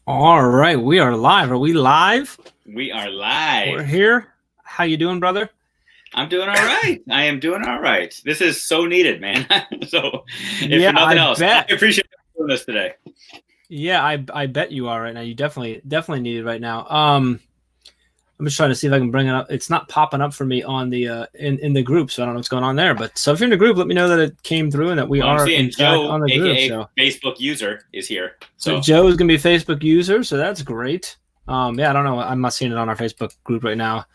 All right, we are live. Are we live? We are We're live. here. How you doing, brother? I'm doing all right. I am doing all right. This is so needed, man. So, if Yeah, for I nothing else, I bet. appreciate you doing this today. Yeah, I bet you are right now. You definitely need it right now. I'm just trying to see if I can bring it up. It's not popping up for me on the in the group, so I don't know what's going on there. But so if you're in the group, let me know that it came through and that we Well, I'm are seeing in fact Joe, on the group. aka So Facebook user, is here. so So, Joe's gonna be a Facebook user, so that's great. Yeah, I don't know. I'm not seeing it on our Facebook group right now.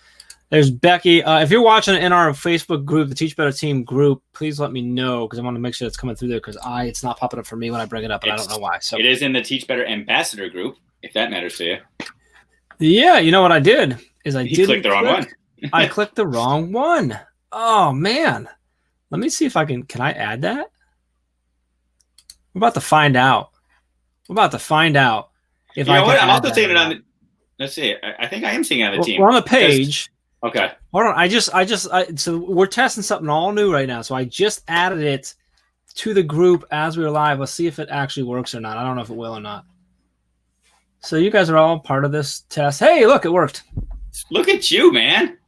There's Becky. If you're watching in our Facebook group, the Teach Better Team group, please let me know because I want to make sure it's coming through there because it's not popping up for me when I bring it up, and I don't know why. So it is in the Teach Better Ambassador group, if that matters to you. yeah, you know what I did is You clicked the wrong one. I clicked the wrong one. Oh man, let me see if I can I add that? We're about to find out. We're about to find out if You I know can what? I'm add also that seeing or it on not. the. Let's see. I think I am seeing it on the team. We're on the page. Okay. Hold on. So we're testing something all new right now. So I just added it to the group as we were live. Let's see if it actually works or not. I don't know if it will or not. So you guys are all part of this test. Hey, look, it worked. Look at you, man.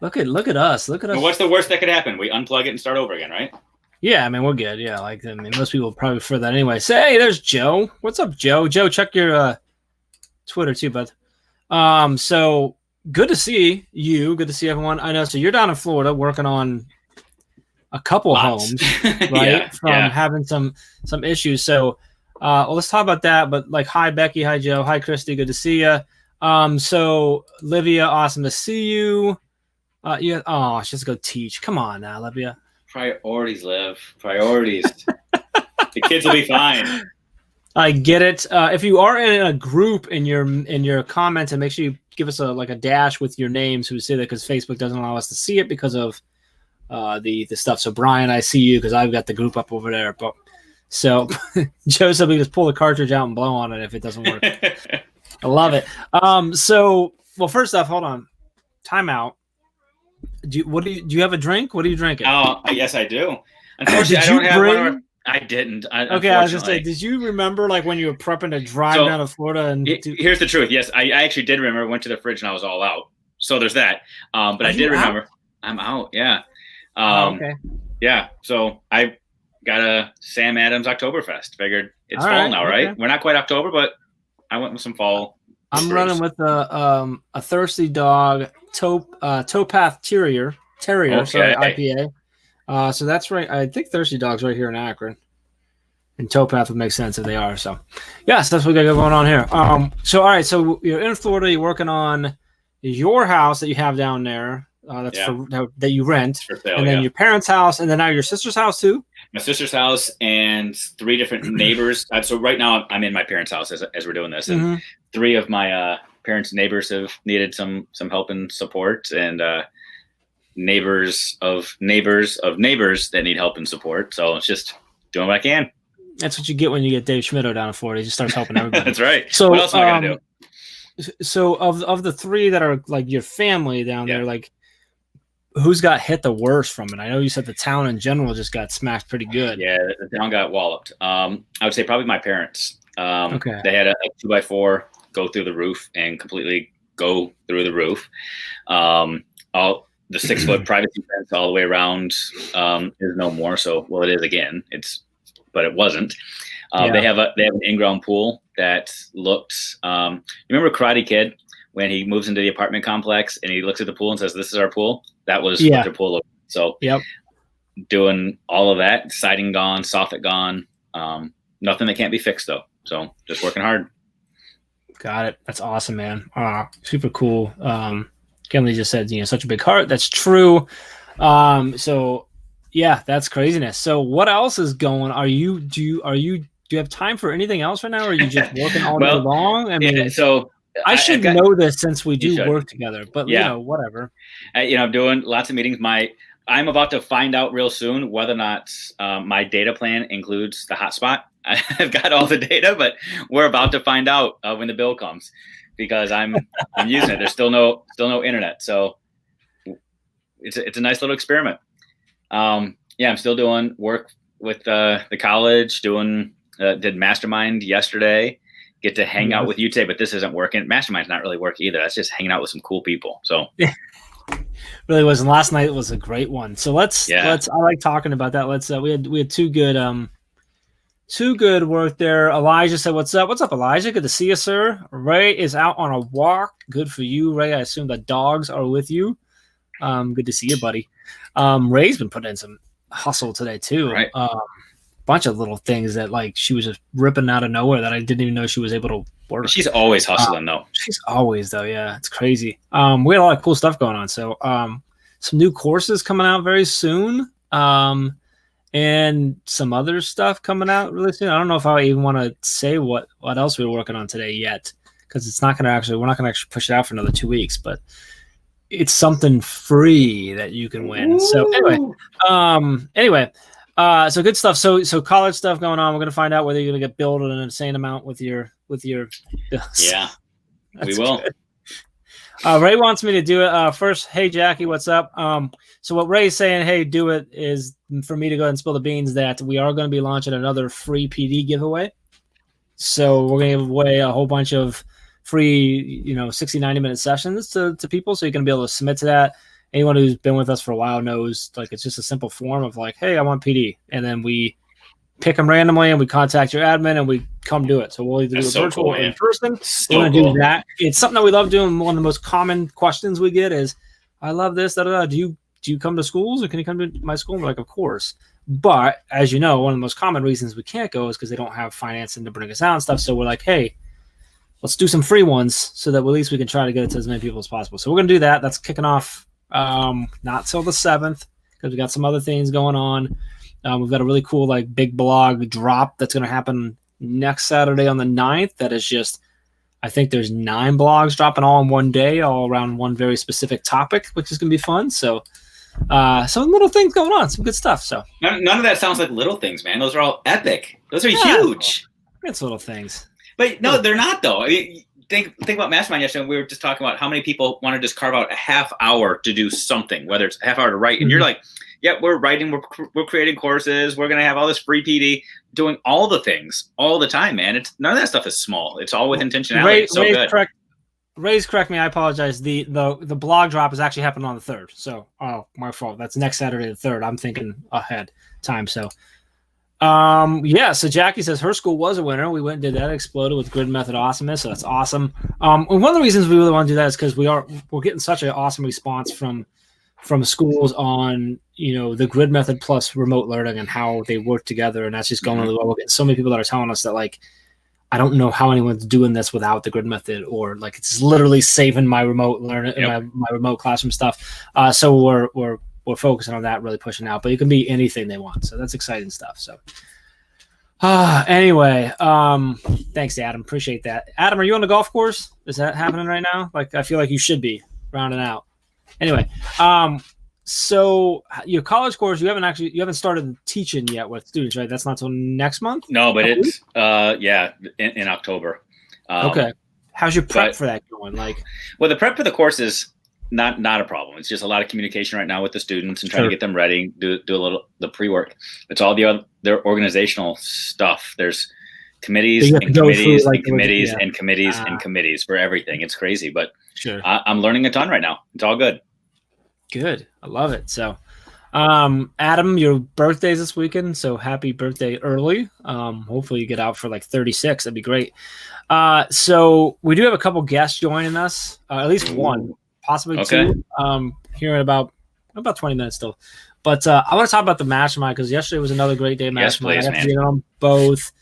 Look at us. Look at us. Well, what's the worst that could happen? We unplug it and start over again, right? Yeah, I mean we're good. Yeah, most people probably prefer that anyway. Say, hey, there's Joe. What's up, Joe? Joe, check your Twitter too, bud. So good to see you. Good to see everyone. I know. So you're down in Florida working on a couple homes, right? From having some issues. So let's talk about that. But like, hi Becky, hi Joe, hi Christy, good to see you. So Livia, awesome to see you. Yeah. Oh, she's go teach. Come on now, Livia. Priorities, Liv. Priorities. The kids will be fine. I get it. If you are in a group in your comments, and make sure you give us a dash with your names who say that because Facebook doesn't allow us to see it because of the stuff. So Brian, I see you because I've got the group up over there. But so Joe said we just pull the cartridge out and blow on it if it doesn't work. I love it. So well, first off, hold on, timeout. Do you have a drink? What are you drinking? Oh, yes, I do. Unfortunately, I don't have one. I didn't. Okay, I was just saying. Did you remember like when you were prepping to drive down to Florida? And here's the truth. Yes, I actually did remember. Went to the fridge and I was all out. So there's that. But I did remember. Out? I'm out. Yeah. Okay. Yeah. So I got a Sam Adams Oktoberfest. Figured it's all fall now, right? We're not quite October, but I went with some fall. I'm running with a Thirsty Dog Towpath Terrier. Okay. Sorry, IPA. So that's right. I think Thirsty Dog's right here in Akron. And Towpath would make sense if they are. So, yes, that's what we got going on here. So, all right. So you're in Florida. You're working on your house that you have down there. That you rent, sale, and then your parents' house, and then now your sister's house too. My sister's house and 3 different neighbors. So right now I'm in my parents' house as we're doing this, and 3 of my parents' neighbors have needed some help and support, and neighbors of neighbors of neighbors that need help and support. So it's just doing what I can. That's what you get when you get Dave Schmittou down in Florida. He just starts helping everybody. That's right. So what else am I gonna do? So of the 3 that are like your family down there, like who's got hit the worst from it? I know you said the town in general just got smashed pretty good. Yeah, the town got walloped. I would say probably my parents. Okay. They had a 2x4 go through the roof and completely go through the roof. All the 6-foot privacy fence all the way around is no more. So, well, it is again. But it wasn't. They have an in-ground pool that looks. You remember Karate Kid when he moves into the apartment complex and he looks at the pool and says, "This is our pool." That was what their pool looked like. So, doing all of that, siding gone, soffit gone. Nothing that can't be fixed though. So, just working hard. Got it. That's awesome, man. Super cool. Kenley just said, such a big heart. That's true. So yeah, that's craziness. So what else is going? Do you have time for anything else right now? Or are you just working all day long? I mean, so I should know this since we do work together, but whatever. I'm doing lots of meetings. I'm about to find out real soon whether or not my data plan includes the hotspot. I've got all the data, but we're about to find out when the bill comes because I'm using it. There's still no internet, so it's a nice little experiment. I'm still doing work with the college. Did mastermind yesterday. get to hang out with you today, but this isn't working. Mastermind's not really work either. That's just hanging out with some cool people. So really was. And last night was a great one. So let's I like talking about that. Let's we had two good work there. Elijah said, "What's up? What's up, Elijah? Good to see you, sir." Ray is out on a walk. Good for you, Ray. I assume the dogs are with you. Good to see you, buddy. Ray's been putting in some hustle today too. Right. Bunch of little things that like she was just ripping out of nowhere that I didn't even know she was able to work. She's always hustling though. She's always though. Yeah, it's crazy. We had a lot of cool stuff going on. So some new courses coming out very soon. And some other stuff coming out really soon. I don't know if I even want to say what else we're working on today yet, because we're not going to actually push it out for another 2 weeks, but it's something free that you can win. Ooh. So anyway, so good stuff. So college stuff going on. We're going to find out whether you're going to get billed an insane amount with your bills. Yeah, we will. Good. Ray wants me to do it. First, hey, Jackie, what's up? So what Ray's saying, hey, do it, is for me to go ahead and spill the beans that we are going to be launching another free PD giveaway. So we're going to give away a whole bunch of free, 60, 90-minute sessions to people. So you're going to be able to submit to that. Anyone who's been with us for a while knows, like, it's just a simple form of like, hey, I want PD. And then we pick them randomly and we contact your admin and we come do it. So we'll either do it virtual or in person. We're going to do that. It's something that we love doing. One of the most common questions we get is, I love this. Do you come to schools, or can you come to my school? And we're like, of course. But as you know, one of the most common reasons we can't go is because they don't have financing to bring us out and stuff. So we're like, hey, let's do some free ones so that at least we can try to get it to as many people as possible. So we're going to do that. That's kicking off not till the 7th because we got some other things going on. We've got a really cool big blog drop that's going to happen next Saturday on the 9th. That is just, I think there's 9 blogs dropping all in one day, all around one very specific topic, which is going to be fun. So some little things going on, some good stuff. So none of that sounds like little things, man. Those are all epic. Those are huge. It's little things. But no, they're not though. I mean, think about Mastermind yesterday. We were just talking about how many people want to just carve out a half hour to do something, whether it's a half hour to write. And you're like, yeah, we're writing, we're creating courses, we're going to have all this free PD, doing all the things all the time, man. It's none of that stuff is small. It's all with intentionality. It's so good. Ray's correct me. I apologize. The blog drop is actually happening on the 3rd. So, my fault. That's next Saturday the 3rd. I'm thinking ahead time. So, so Jackie says her school was a winner. We went and did that. Exploded with Grid Method Awesomeness. So that's awesome. And one of the reasons we really want to do that is because we're getting such an awesome response from schools on, the Grid Method plus remote learning and how they work together. And that's just going really well. We're getting so many people that are telling us that I don't know how anyone's doing this without the Grid Method, or it's literally saving my remote learning, my remote classroom stuff. So we're focusing on that, really pushing out, but it can be anything they want. So that's exciting stuff. So anyway, thanks, Adam. Appreciate that. Adam, are you on the golf course? Is that happening right now? I feel like you should be rounding out. Anyway, so your college course, you haven't started teaching yet with students, right? That's not till next month? No, but it's in October. Okay. How's your prep for that going? Well, the prep for the course is not a problem. It's just a lot of communication right now with the students and trying to get them ready, do a little the pre-work. It's all their organizational stuff. There's committees and committees and committees and committees and committees for everything. It's crazy, but sure. I'm learning a ton right now. It's all good. Good. I love it. So, Adam, your birthday's this weekend, so happy birthday early. Hopefully you get out for 36. That'd be great. So we do have a couple guests joining us, at least one, possibly two, here in about 20 minutes still. But I want to talk about the Mastermind because yesterday was another great day. Mastermind. Yes, please, I have to be on both.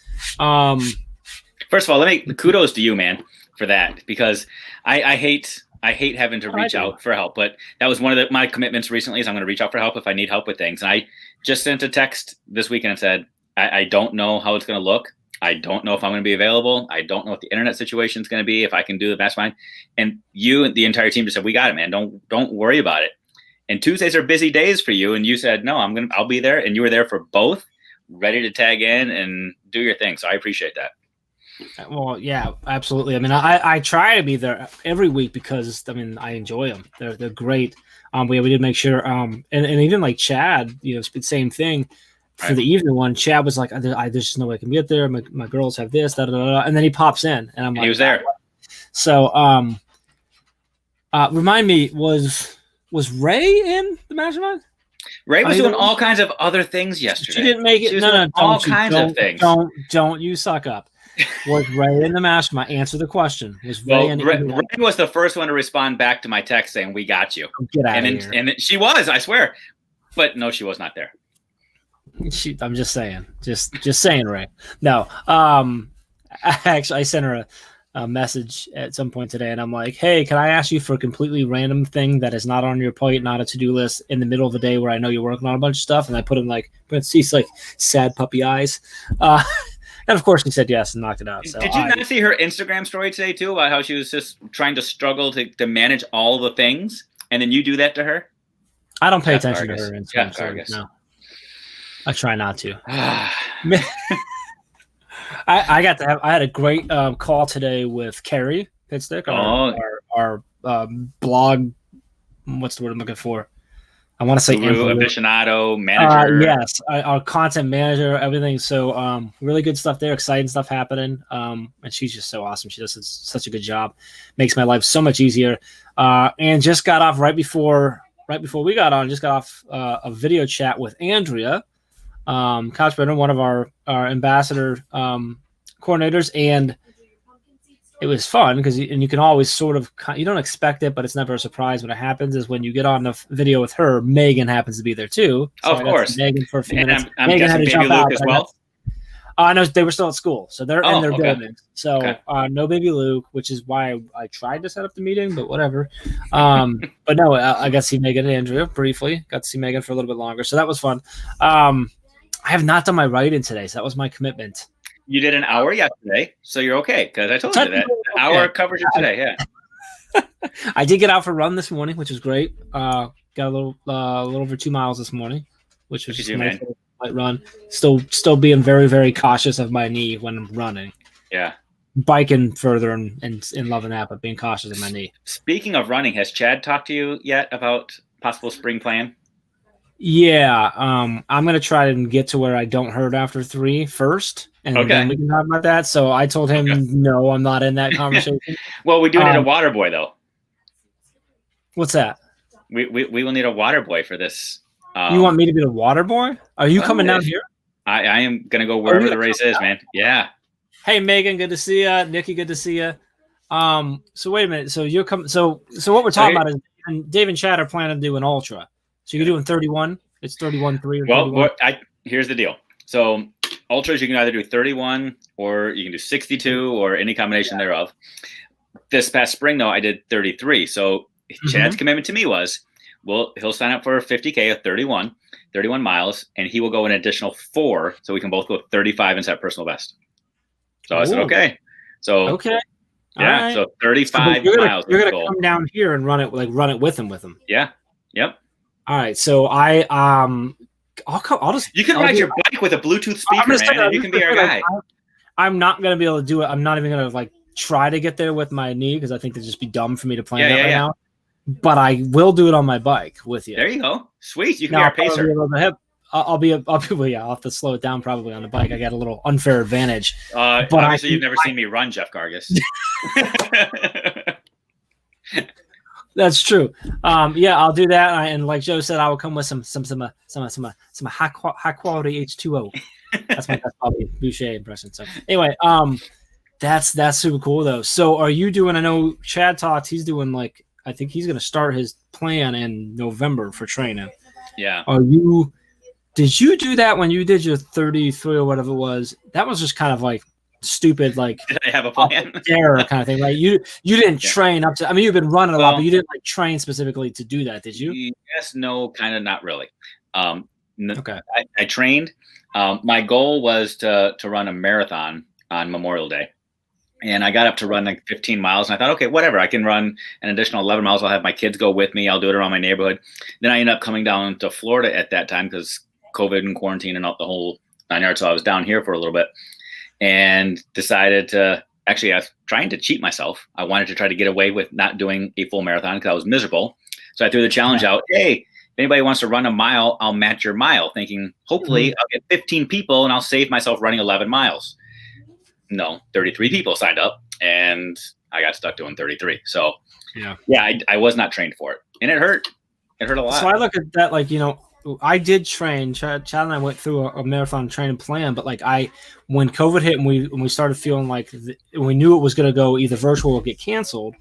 First of all, kudos to you, man, for that, because I hate having to reach out for help, but that was one of my commitments recently is I'm going to reach out for help if I need help with things. And I just sent a text this weekend and said, I don't know how it's going to look. I don't know if I'm going to be available. I don't know what the internet situation is going to be, if I can do the Mastermind. And you and the entire team just said, we got it, man. Don't worry about it. And Tuesdays are busy days for you. And you said, no, I'll be there. And you were there for both, ready to tag in and do your thing. So I appreciate that. Well, yeah, absolutely. I mean, I try to be there every week because I enjoy them. They're great. We did make sure, and even Chad, same thing. for the evening one, Chad was like, there's just no way I can get there. My girls have this, da, da, da, da. And then he pops in, and I'm like, he was there. So, remind me, was Ray in the mastermind? Ray was doing all kinds of other things yesterday. She didn't make it. No, all kinds of things. Don't you suck up. Was Ray in the mastermind? Answer the question. Was Ray Ray was the first one to respond back to my text saying, "We got you." Get out of here. And she was, I swear. But no, she was not there. I'm just saying. Just saying, Ray. No. Actually, I sent her a message at some point today, and I'm like, hey, can I ask you for a completely random thing that is not on your plate, not a to-do list, in the middle of the day where I know you're working on a bunch of stuff? And I put in like sad puppy eyes. And of course he said yes and knocked it out. So did you not see her Instagram story today too, about how she was just trying to struggle to manage all the things, and then you do that to her? I don't pay attention to her Instagram stories. No, I try not to. I had a great call today with Carrie Pitstick, our blog. What's the word I'm looking for? I want to say aficionado manager. Yes, our content manager, everything. So really good stuff there, exciting stuff happening. And she's just so awesome. She does such a good job. Makes my life so much easier. And just got off right before we got on. Just got off a video chat with Andrea Couchbrenner, one of our ambassador coordinators, and it was fun because you can always sort of, you don't expect it, but it's never a surprise when it happens. Is when you get on the video with her, Megan happens to be there too. So of course, Megan for a few minutes. I'm Megan guessing Baby Luke as well. No, they were still at school, so they're in their buildings. So okay. No Baby Luke, which is why I tried to set up the meeting, but whatever. But no, I got to see Megan and Andrea briefly. Got to see Megan for a little bit longer, so that was fun. I have not done my write-in today, so that was my commitment. You did an hour yesterday, so you're okay, because I told you that. An hour covers it today, yeah. I did get out for a run this morning, which was great. Got a little over 2 miles this morning, which was just a nice light run. Still being very, very cautious of my knee when I'm running. Yeah. Biking further and loving that, but being cautious of my knee. Speaking of running, has Chad talked to you yet about possible spring plan? Yeah, I'm gonna try and get to where I don't hurt after 3 first, and then we can talk about that. So I told him, no, I'm not in that conversation. Well, we do need a water boy, though. What's that? We will need a water boy for this. You want me to be the water boy? Are you coming down here? I am gonna go wherever the race is, man. Yeah. Hey, Megan, good to see you. Nikki, good to see you. So wait a minute. So you're coming. So what we're talking about is Dave and Chad are planning to do an ultra. So you're doing 31. It's 31.3 or 31. Well, here's the deal. So ultras, you can either do 31 or you can do 62 or any combination thereof. This past spring, though, I did 33. So Chad's commitment to me was, he'll sign up for a 50K of 31 miles, and he will go an additional 4, so we can both go 35 and set personal best. So I said, okay. So yeah, right. So 35 miles. You're gonna come down here and run it with him. Yeah. Yep. All right, so I'll just. You can ride your bike with a Bluetooth speaker, man, and you can be our guy. I'm not gonna be able to do it. I'm not even gonna try to get there with my knee because I think it'd just be dumb for me to plan that right now. But I will do it on my bike with you. There you go. Sweet. You can be our pacer. I'll have to slow it down probably on the bike. I got a little unfair advantage. But obviously, you've never seen me run, Jeff Gargas. That's true. I'll do that. And like Joe said, I will come with some high quality H2O. That's my best Bobby Boucher impression. So anyway, that's super cool though. So are you doing? I know Chad talked. He's doing I think he's going to start his plan in November for training. Yeah. Did you do that when you did your 33 or whatever it was? That was just kind of stupid, did I have a plan? Error kind of thing, right? You didn't train up to. I mean, you've been running a lot, but you didn't train specifically to do that, did you? Yes, no, kind of, not really. Okay. I trained. My goal was to run a marathon on Memorial Day, and I got up to run 15 miles, and I thought, okay, whatever, I can run an additional 11 miles. I'll have my kids go with me. I'll do it around my neighborhood. Then I ended up coming down to Florida at that time because COVID and quarantine and the whole 9 yards. So I was down here for a little bit. And decided to I was trying to cheat myself. I wanted to try to get away with not doing a full marathon because I was miserable. So I threw the challenge out. Hey, anybody wants to run a mile, I'll match your mile, thinking hopefully I'll get 15 people and I'll save myself running 11 miles. No, 33 people signed up, and I got stuck doing 33. So yeah, I was not trained for it, and it hurt. It hurt a lot. So I look at that like, you know, I did train. Chad and I went through a marathon training plan, but like when COVID hit and we started feeling like we knew it was going to go either virtual or get canceled,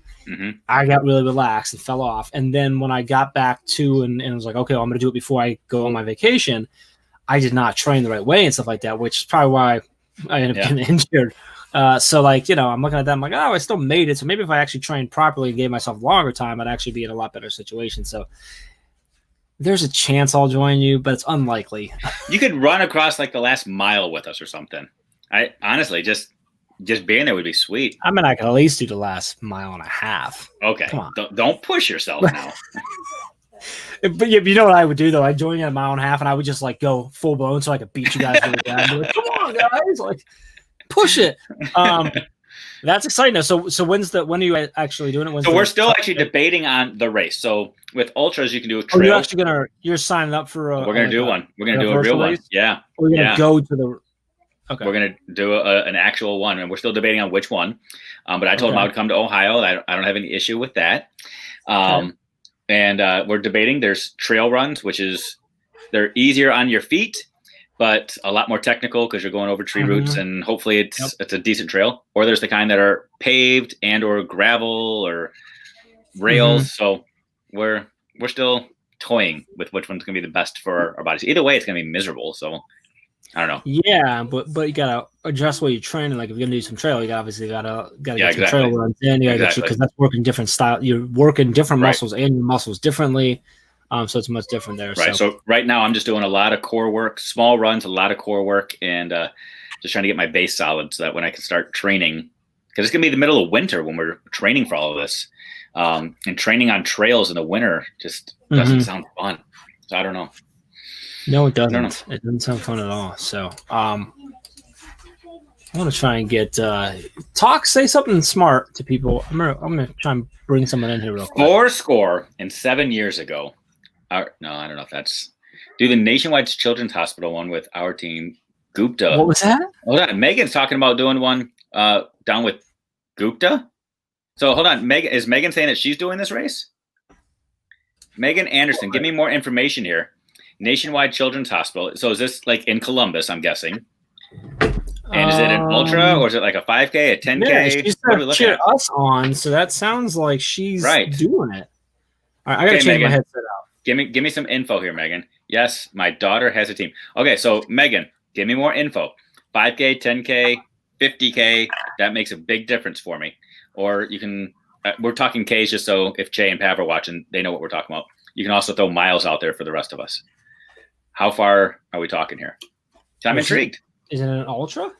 I got really relaxed and fell off. And then when I got back to and was like, okay, well, I'm going to do it before I go on my vacation, I did not train the right way and stuff like that, which is probably why I ended up getting injured. So like, you know, I'm looking at that, I'm like, oh, I still made it. So maybe if I actually trained properly and gave myself longer time, I'd actually be in a lot better situation. So there's a chance I'll join you, but it's unlikely. You could run across like the last mile with us or something. I honestly just being there would be sweet. I mean, I could at least do the last mile and a half. Okay. Don't push yourself now. But you know what I would do though? I'd join you at a mile and a half and I would just like go full blown so I could beat you guys really bad. Be like, come on, guys. Like push it. That's exciting. So when are you actually doing it? So we're still actually debating on the race. So with ultras, you can do a trail. You're actually you're signing up for we're going to do one. We're going to do a real one. Yeah. We're going to go to the, okay. We're going to do an actual one, and we're still debating on which one. But I told him I would come to Ohio. I don't have any issue with that. And we're debating, there's trail runs, which they're easier on your feet, but a lot more technical because you're going over tree roots, and hopefully it's a decent trail. Or there's the kind that are paved and or gravel or rails. So we're still toying with which one's going to be the best for our bodies. Either way, it's going to be miserable. So I don't know. Yeah, but you gotta adjust what you're training. Like if you're gonna do some trail, you obviously gotta get some trail runs in. Because that's working different style. You're working different muscles and your muscles differently. So it's much different there. Right. So right now I'm just doing a lot of core work, small runs, a lot of core work, and just trying to get my base solid so that when I can start training, because it's gonna be the middle of winter when we're training for all of this, and training on trails in the winter just doesn't sound fun. So I don't know. No, it doesn't. It doesn't sound fun at all. So I want to try and get say something smart to people. I'm gonna try and bring someone in here real quick. 4-7 years ago. No, I don't know if that's do the Nationwide Children's Hospital one with our team, Gupta. What was that? Hold on, Megan's talking about doing one down with Gupta. So hold on, is Megan saying that she's doing this race? Megan Anderson, give me more information here. Nationwide Children's Hospital. So is this like in Columbus, I'm guessing? And is it an ultra or is it like a 5K, a 10K? Yeah, she's cheering us on, so that sounds like she's doing it. All right, I gotta change Megan, my headset out. Give me some info here, Megan. Yes, my daughter has a team. Okay, so Megan, give me more info. 5K, 10K, 50K. That makes a big difference for me. Or you can. We're talking Ks just so if Jay and Pav are watching, they know what we're talking about. You can also throw miles out there for the rest of us. How far are we talking here? I'm intrigued. Is it an ultra?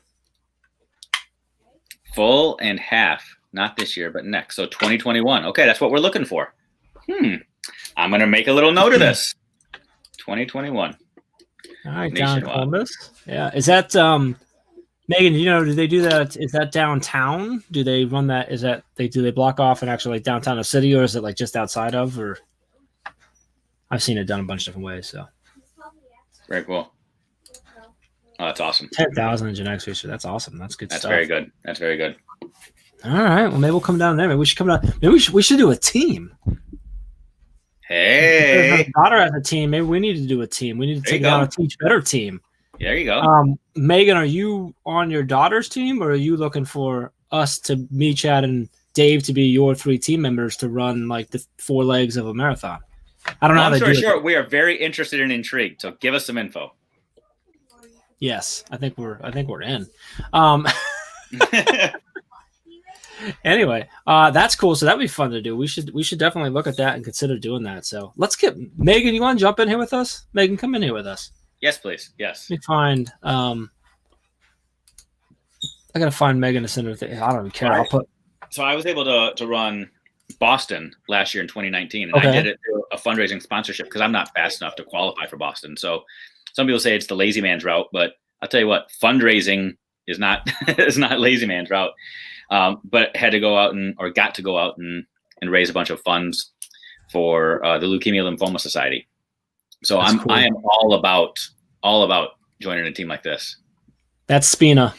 Full and half. Not this year, but next. So 2021. Okay, that's what we're looking for. I'm going to make a little note of this. 2021. All right, down in Columbus. Yeah. Is that, Megan, do they do that? Is that downtown? Do they run that? Do they block off and actually like downtown a city, or is it like just outside of? Or I've seen it done a bunch of different ways. So. Very cool. Oh, that's awesome. 10,000 in genetics research. That's awesome. That's good stuff. That's very good. All right. Well, maybe we'll come down there. Maybe we should come down. Maybe we should do a team. Hey. My daughter has a team. Maybe we need to do a team. We need to take down a Teach Better team. There you go. Megan, are you on your daughter's team, or are you looking for us to me, Chad, and Dave to be your 3 team members to run like the 4 legs of a marathon? I don't know how they do it. Sure. We are very interested and intrigued. So give us some info. Yes, I think we're in. Anyway, that's cool. So that'd be fun to do. We should definitely look at that and consider doing that. So let's get Megan. You want to jump in here with us? Megan, come in here with us. Yes, please. Yes. Let me find. I gotta find Megan to send her thing. I don't even care. Right. I'll put. So I was able to run Boston last year in 2019, and I did it through a fundraising sponsorship because I'm not fast enough to qualify for Boston. So some people say it's the lazy man's route, but I'll tell you what, fundraising is not is not lazy man's route. But had to go out got to go out and raise a bunch of funds for the Leukemia Lymphoma Society. So That's cool. I am all about joining a team like this. That's Spina.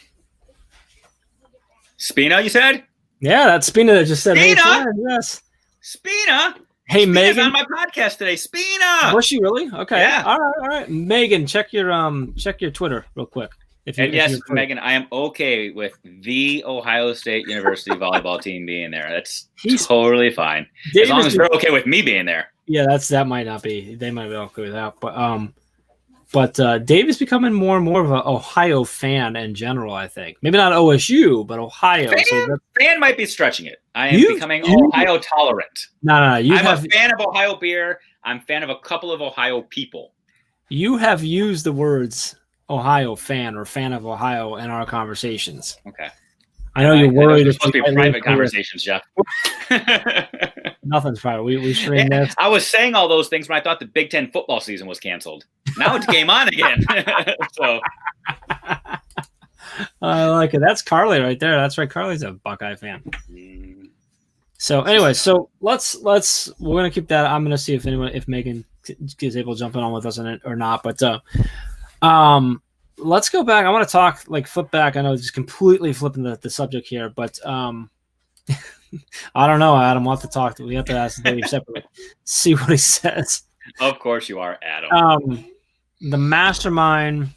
Spina, you said? Yeah, that's Spina that just said, Spina? "Hey, friend, yes." Spina? Hey, Spina's Megan. on my podcast today. Spina. Was she really? Okay. Yeah. All right. Megan, check your Twitter real quick. If yes, Megan, I am okay with the Ohio State University volleyball team being there. That's totally fine. As long as they're okay with me being there. Yeah, that might not be. They might be okay with that. But Dave is becoming more and more of an Ohio fan in general, I think. Maybe not OSU, but Ohio. Fan might be stretching it. I am becoming Ohio tolerant. No. I'm a fan of Ohio beer. I'm a fan of a couple of Ohio people. You have used the words Ohio fan or fan of Ohio in our conversations. Okay. I know you're worried. It's supposed to be private conversations, Jeff. Nothing's private. We stream this. I was saying all those things when I thought the Big Ten football season was canceled. Now it's game on again. So I like it. That's Carly right there. That's right. Carly's a Buckeye fan. So anyway, so let's we're gonna keep that. I'm gonna see if Megan is able to jump in on with us in it or not. But let's go back. I want to talk flip back. I know just completely flipping the subject here, but I don't know, Adam. We'll have to talk to. We have to ask Dave separately. See what he says. Of course you are, Adam. The mastermind.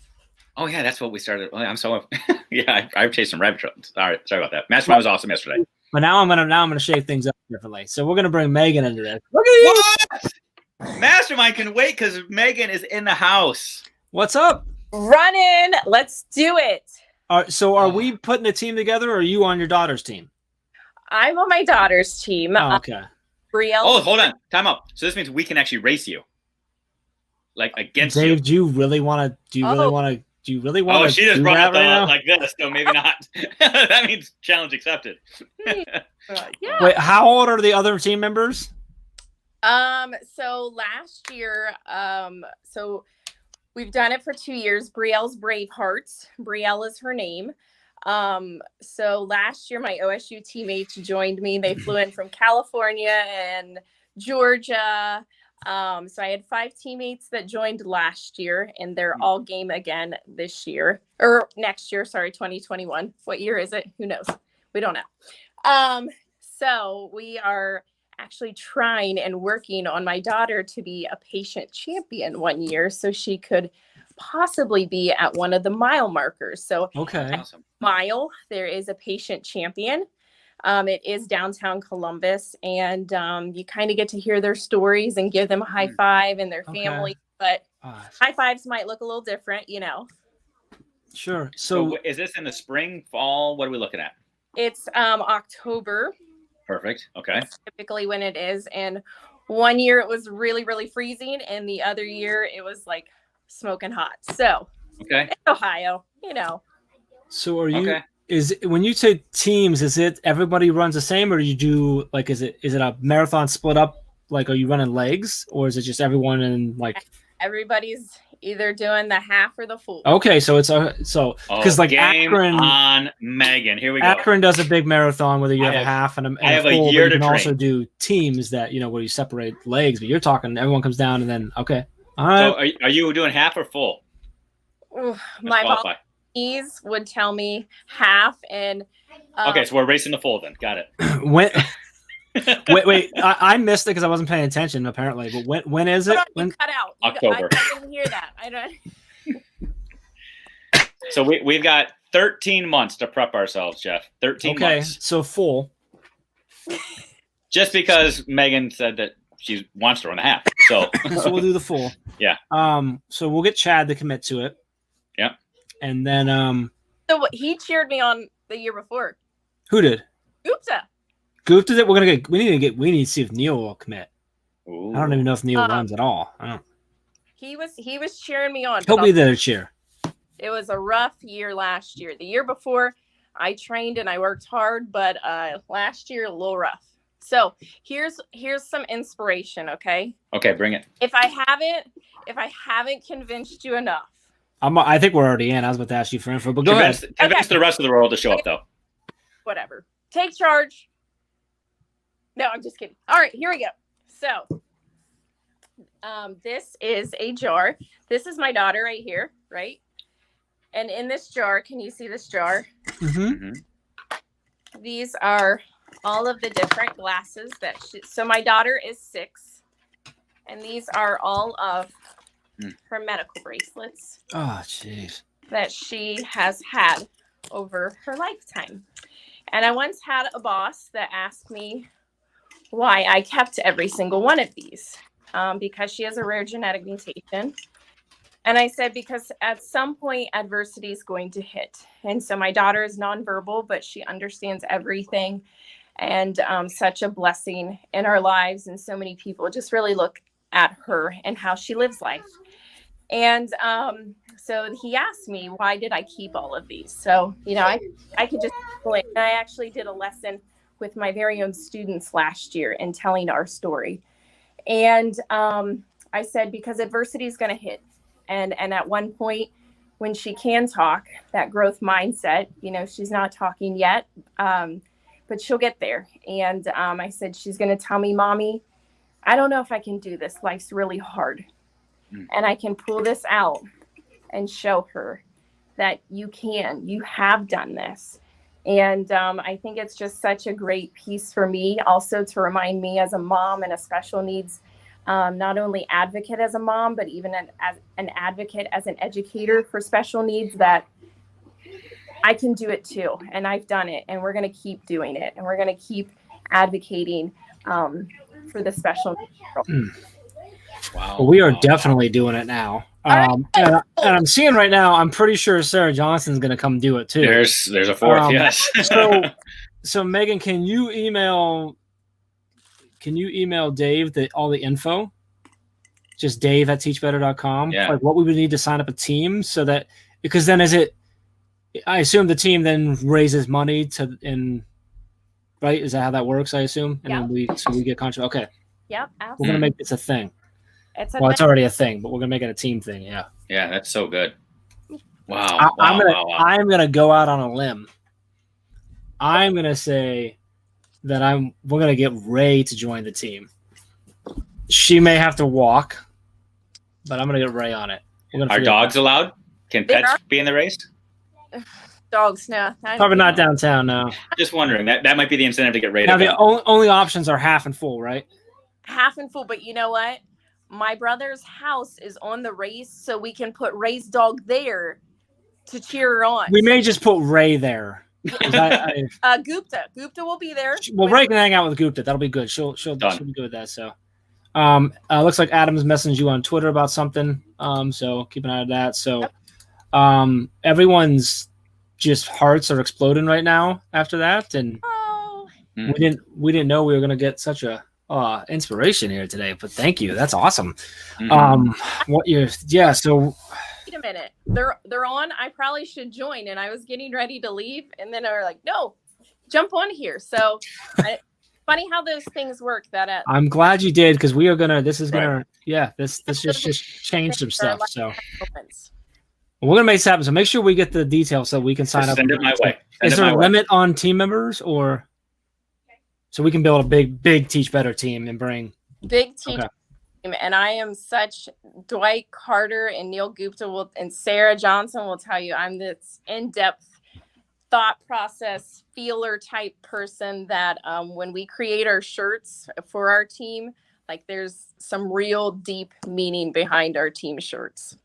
Oh yeah, that's what we started. Oh, I'm so yeah. I've chased some rabbit trails. All right, sorry about that. Mastermind was awesome yesterday. But now I'm gonna shake things up differently. So we're gonna bring Megan into this. Look at you. What? Mastermind can wait because Megan is in the house. What's up? Running. Let's do it. So are we putting a team together, or are you on your daughter's team? I'm on my daughter's team. Oh, okay. Brielle. Oh, hold on. Time out. So this means we can actually race you. Against Dave, you. Do you really want to? Oh, she just brought up right like this, so maybe not. That means challenge accepted. Yeah. Wait, how old are the other team members? So last year, so we've done it for 2 years. Brielle's Bravehearts. Brielle is her name. So last year, my OSU teammates joined me. They flew in from California and Georgia. So I had 5 teammates that joined last year, and they're all game again this year or next year. Sorry, 2021. What year is it? Who knows? We don't know. So we are actually trying and working on my daughter to be a patient champion one year, so she could possibly be at one of the mile markers. So okay, awesome. Mile, there is a patient champion. It is downtown Columbus, and you kind of get to hear their stories and give them a high five and their family. But high fives might look a little different, Sure. So is this in the spring, fall? What are we looking at? It's October. Perfect. Okay. Typically when it is. And one year it was really, really freezing, and the other year it was like smoking hot. So okay, it's Ohio, So are you? Okay. When you say teams, is it everybody runs the same, or you do is it a marathon split up? Are you running legs, or is it just everyone in Everybody's either doing the half or the full. Okay, so it's because game Akron on Megan. Here we go. Akron does a big marathon, whether you have a half and I have a full. A year you to can train. Also do teams that where you separate legs, but you're talking everyone comes down and then okay. All right. So are you doing half or full? Ooh, my volunteers would tell me half, and okay, so we're racing the full then. Got it. Wait! I missed it because I wasn't paying attention apparently. But when is it? When cut out? October. I didn't hear that. I don't. So we've got 13 months to prep ourselves, Jeff. 13 months. Okay, so full. Just because Megan said that she wants to run a half, so we'll do the full. Yeah. So we'll get Chad to commit to it. Yep. And then So he cheered me on the year before. Who did? Gupta did. We need to see if Neil will commit. Ooh. I don't even know if Neil runs at all. I don't. He was cheering me on. He'll be there to cheer. It was a rough year last year. The year before, I trained and I worked hard, but last year a little rough. So here's some inspiration, okay? Okay, bring it. If I haven't convinced you enough. I think we're already in. I was about to ask you for info, but go ahead. Convince the rest of the world to show up, though. Whatever. Take charge. No, I'm just kidding. All right, here we go. So This is a jar. This is my daughter right here, right? And in this jar, can you see this jar? Mm-hmm. These are all of the different glasses that so my daughter is 6, and these are all of her medical bracelets. Oh, jeez. That she has had over her lifetime. And I once had a boss that asked me why I kept every single one of these, because she has a rare genetic mutation. And I said, because at some point adversity is going to hit. And so my daughter is nonverbal, but she understands everything, and such a blessing in our lives. And so many people just really look at her and how she lives life. And so he asked me, why did I keep all of these? So, I could just explain. I actually did a lesson with my very own students last year in telling our story. And I said, because adversity is going to hit. And at one point when she can talk, that growth mindset, she's not talking yet, but she'll get there. And I said, she's going to tell me, Mommy, I don't know if I can do this. Life's really hard. And I can pull this out and show her that you have done this. And I think it's just such a great piece for me also to remind me as a mom and a special needs, not only advocate as a mom, but even as an advocate, as an educator for special needs, that I can do it too. And I've done it, and we're going to keep doing it. And we're going to keep advocating for the special needs. Wow. Well, we are definitely doing it now. And I'm seeing right now, I'm pretty sure Sarah Johnson's going to come do it too. There's a fourth, yes. so Megan, can you email Dave all the info? Just Dave@teachbetter.com. Yeah. Like what we would need to sign up a team, so that, because then I assume the team then raises money right? Is that how that works? I assume, and then we get contract. Okay. Yep. Absolutely. We're gonna make this a thing. It's already a thing, but we're gonna make it a team thing. Yeah. Yeah, that's so good. Wow. I'm gonna go out on a limb. I'm gonna say that we're gonna get Ray to join the team. She may have to walk, but I'm gonna get Ray on it. Are dogs allowed? Can pets be in the race? Dogs, no. Probably not downtown, no. Just wondering. That might be the incentive to get Ray. Now the only options are half and full, right? Half and full, but you know what? My brother's house is on the race, so we can put Ray's dog there to cheer her on. We may just put Ray there. Gupta will be there. Well, Ray can hang out with Gupta. That'll be good. She'll be good with that. So, looks like Adam's messaged you on Twitter about something. So keep an eye on that. So, everyone's just hearts are exploding right now after that, and we didn't know we were gonna get such a inspiration here today, but thank you. That's awesome. So wait a minute. They're on. I probably should join, and I was getting ready to leave, and then they were like, no, jump on here. So funny how those things work. I'm glad you did, because we are gonna this just changed some stuff. So we're gonna make this happen. So make sure we get the details so we can sign up. Send it my way. Is there a limit on team members, or so we can build a big Teach Better team and bring big team? And I am such Dwight Carter and Neil Gupta and Sarah Johnson will tell you I'm this in-depth thought process feeler type person that when we create our shirts for our team, like there's some real deep meaning behind our team shirts.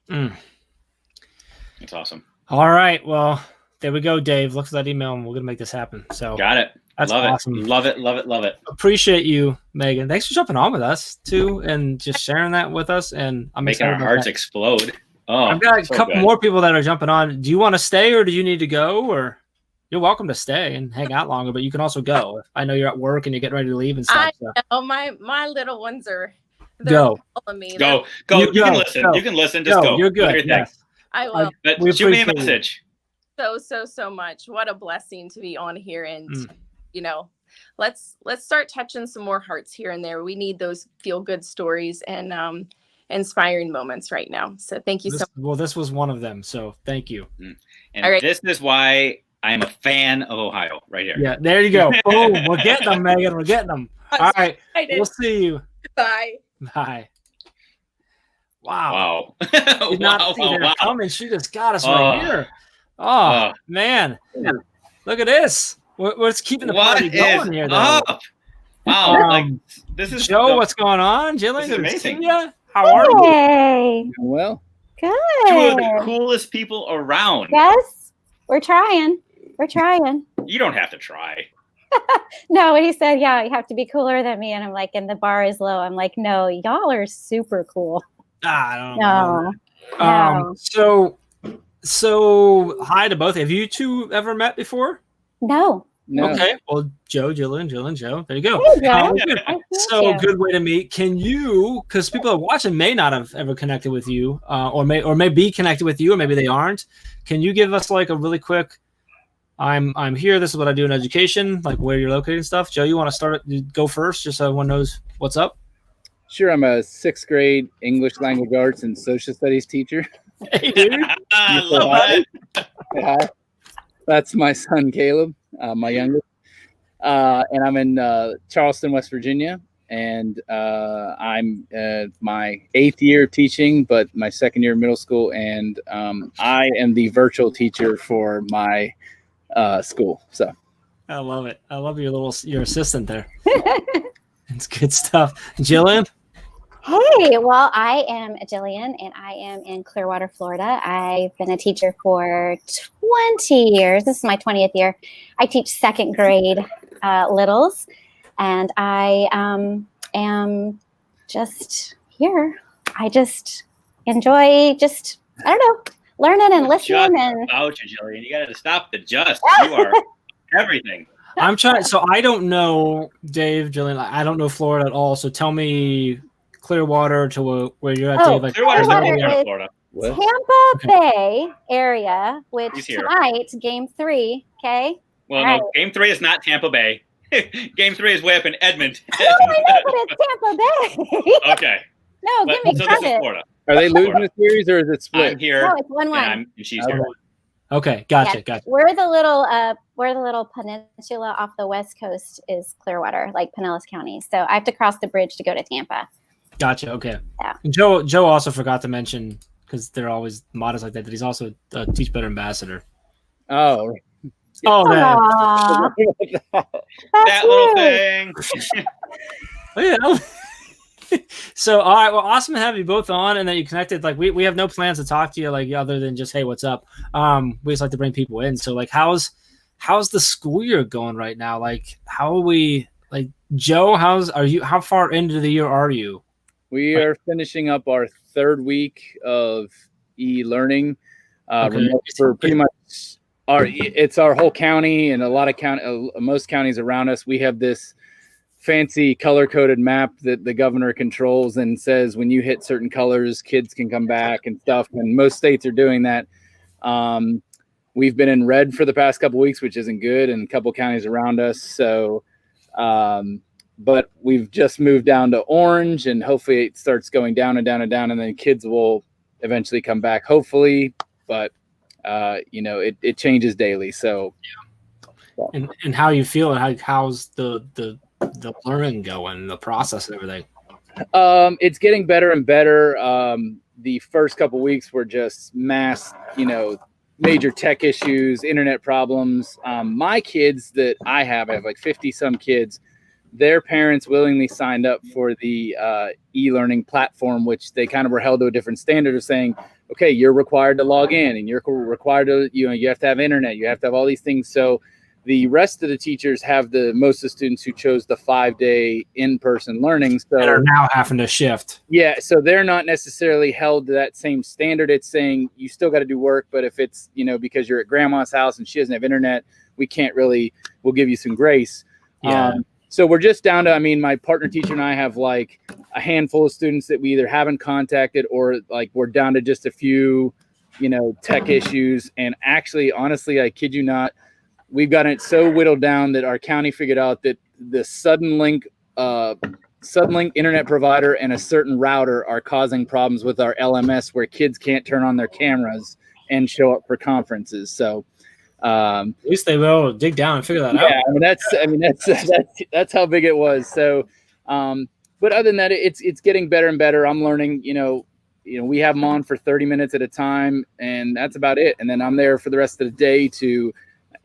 That's awesome. All right. Well, there we go, Dave. Look for that email and we're going to make this happen. So got it. That's awesome. Love it. Appreciate you, Megan. Thanks for jumping on with us too, and just sharing that with us. And I'm making our hearts explode. Oh, I've got a couple more people that are jumping on. Do you want to stay, or do you need to go? Or you're welcome to stay and hang out longer, but you can also go. I know you're at work and you're getting ready to leave and stuff. My little ones are following me. Go. You can listen. You can listen. Just go. You're good. Yes. I will. Shoot me a message. So much. What a blessing to be on here, and let's start touching some more hearts here and there. We need those feel good stories and inspiring moments right now. So thank you so much. Well, this was one of them. So thank you. And this is why I am a fan of Ohio right here. Yeah, there you go. Boom. We're getting them, Megan. We're getting them. All right. We'll see you. Bye. Bye. Wow. Wow. Did not see that coming. She just got us right here. Oh, man. Look at this. What's keeping the party going here, though? Up? Wow. Like, this is Joe, what's going on? Jillian, this is amazing. How are you? Hey. Well, Good. Two of the coolest people around. Yes, we're trying. We're trying. You don't have to try. No, he said, yeah, you have to be cooler than me. And I'm like, and the bar is low. I'm like, no, y'all are super cool. I don't know. No. So hi to both. Have you two ever met before? No. Okay. Well, Joe, Jillian, Joe. There you go. There you go. So good way to meet. Can you, because people are watching may not have ever connected with you, or may be connected with you, or maybe they aren't. Can you give us like a really quick, I'm here, this is what I do in education, like where you're located and stuff. Joe, you want to go first just so everyone knows what's up? Sure. I'm a 6th grade English language arts and social studies teacher. Hey, dude. I love it. Hi. That's my son, Caleb, my youngest. And I'm in Charleston, West Virginia. And I'm my 8th year teaching, but my 2nd year of middle school. And I am the virtual teacher for my school. So I love it. I love your assistant there. It's good stuff. Jillian? Hey, well, I am Jillian, and I am in Clearwater, Florida. I've been a teacher for 20 years. This is my 20th year. I teach 2nd grade littles, and I am just here. I just enjoy I don't know, learning and listening. About you, Jillian. You got to stop the just. You are everything. I'm trying. So I don't know, Dave, Jillian. I don't know Florida at all. So tell me Clearwater to where you're at, Dave. Like Clearwater's Clearwater in Florida. Tampa Bay area, which tonight, game 3. Okay. Well, no, game 3 is not Tampa Bay. Game 3 is way up in Edmonton. No, I know, but it's Tampa Bay. Okay. No, give me so credit. This is Florida. are they losing the series or is it split? I'm here. No, it's 1-1. And she's here. Okay, gotcha. We're the little peninsula off the west coast is Clearwater, like Pinellas County. So I have to cross the bridge to go to Tampa. Gotcha. Okay. Yeah. And Joe also forgot to mention, because they're always modest like that he's also a Teach Better ambassador. Oh. Oh, man. That little thing. Oh, yeah. So, all right. Well, awesome to have you both on, and that you connected. Like, we have no plans to talk to you, like, other than just, hey, what's up? We just like to bring people in. So, like, how's the school year going right now? Like, how are we? Like, Joe, how far into the year are you? We are finishing up our 3rd week of e-learning. For pretty much it's our whole county and a lot of most counties around us. We have this fancy color-coded map that the governor controls and says when you hit certain colors, kids can come back and stuff. And most states are doing that. We've been in red for the past couple of weeks, which isn't good, and a couple counties around us. So, but we've just moved down to orange, and hopefully it starts going down and down and down, and then kids will eventually come back, hopefully. But it changes daily. So, and how you feel, and how's the learning going, the process and everything? It's getting better and better. The first couple of weeks were just major tech issues, internet problems. My kids that I have like 50 some kids, their parents willingly signed up for the e-learning platform, which they kind of were held to a different standard of saying, okay, you're required to log in and you're required to, you have to have internet, you have to have all these things. So the rest of the teachers have most of the students who chose the 5-day in-person learning. So and are now having to shift. Yeah. So they're not necessarily held to that same standard. It's saying you still got to do work, but if it's, because you're at grandma's house and she doesn't have internet, we'll give you some grace. Yeah. So we're just down to, my partner teacher and I have like a handful of students that we either haven't contacted or like we're down to just a few, tech issues. And actually, honestly, I kid you not, we've got it so whittled down that our county figured out that the Suddenlink internet provider and a certain router are causing problems with our LMS where kids can't turn on their cameras and show up for conferences. So at least they will dig down and figure that out. Yeah, that's how big it was. So, but other than that, it's getting better and better. I'm learning, we have them on for 30 minutes at a time, and that's about it. And then I'm there for the rest of the day to